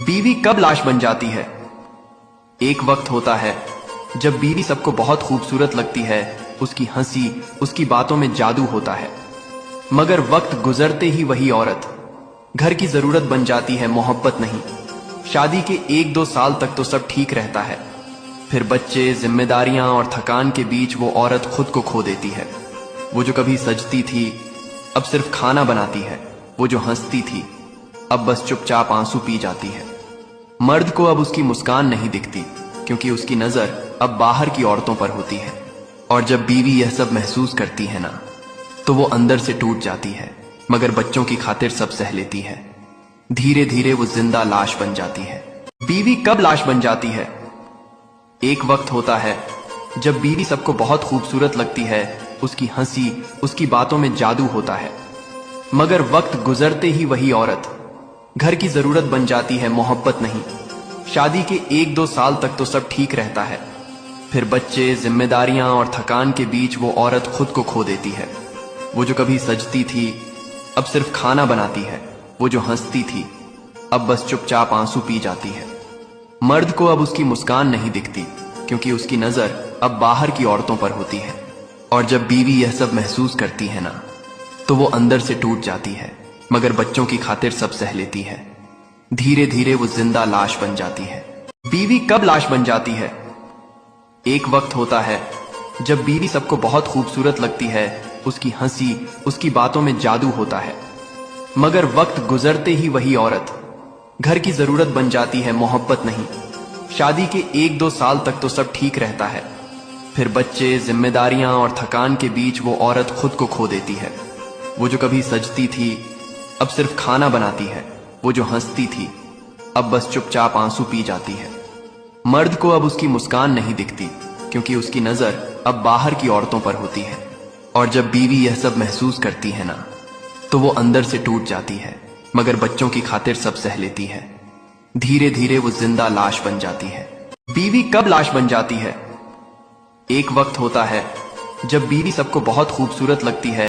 बीवी कब लाश बन जाती है। एक वक्त होता है जब बीवी सबको बहुत खूबसूरत लगती है, उसकी हंसी, उसकी बातों में जादू होता है। मगर वक्त गुजरते ही वही औरत घर की जरूरत बन जाती है, मोहब्बत नहीं। शादी के 1-2 साल तक तो सब ठीक रहता है, फिर बच्चे, जिम्मेदारियां और थकान के बीच वो औरत खुद को खो देती है। वो जो कभी सजती थी अब सिर्फ खाना बनाती है, वो जो हंसती थी अब बस चुपचाप आंसू पी जाती है। मर्द को अब उसकी मुस्कान नहीं दिखती, क्योंकि उसकी नजर अब बाहर की औरतों पर होती है। और जब बीवी यह सब महसूस करती है ना, तो वो अंदर से टूट जाती है, मगर बच्चों की खातिर सब सह लेती है। धीरे धीरे वो जिंदा लाश बन जाती है। बीवी कब लाश बन जाती है। एक वक्त होता है जब बीवी सबको बहुत खूबसूरत लगती है, उसकी हंसी, उसकी बातों में जादू होता है। मगर वक्त गुजरते ही वही औरत घर की जरूरत बन जाती है, मोहब्बत नहीं। शादी के 1-2 साल तक तो सब ठीक रहता है, फिर बच्चे, जिम्मेदारियां और थकान के बीच वो औरत खुद को खो देती है। वो जो कभी सजती थी अब सिर्फ खाना बनाती है, वो जो हंसती थी अब बस चुपचाप आंसू पी जाती है। मर्द को अब उसकी मुस्कान नहीं दिखती, क्योंकि उसकी नजर अब बाहर की औरतों पर होती है। और जब बीवी यह सब महसूस करती है ना, तो वो अंदर से टूट जाती है, मगर बच्चों की खातिर सब सह लेती है। धीरे धीरे वो जिंदा लाश बन जाती है। बीवी कब लाश बन जाती है। एक वक्त होता है जब बीवी सबको बहुत खूबसूरत लगती है, उसकी हंसी, उसकी बातों में जादू होता है। मगर वक्त गुजरते ही वही औरत घर की जरूरत बन जाती है, मोहब्बत नहीं। शादी के 1-2 साल तक तो सब ठीक रहता है, फिर बच्चे, जिम्मेदारियां और थकान के बीच वो औरत खुद को खो देती है। वो जो कभी सजती थी अब सिर्फ खाना बनाती है, वो जो हंसती थी अब बस चुपचाप आंसू पी जाती है। मर्द को अब उसकी मुस्कान नहीं दिखती, क्योंकि उसकी नजर अब बाहर की औरतों पर होती है। और जब बीवी यह सब महसूस करती है ना, तो वो अंदर से टूट जाती है, मगर बच्चों की खातिर सब सह लेती है। धीरे धीरे वो जिंदा लाश बन जाती है। बीवी कब लाश बन जाती है। एक वक्त होता है जब बीवी सबको बहुत खूबसूरत लगती है,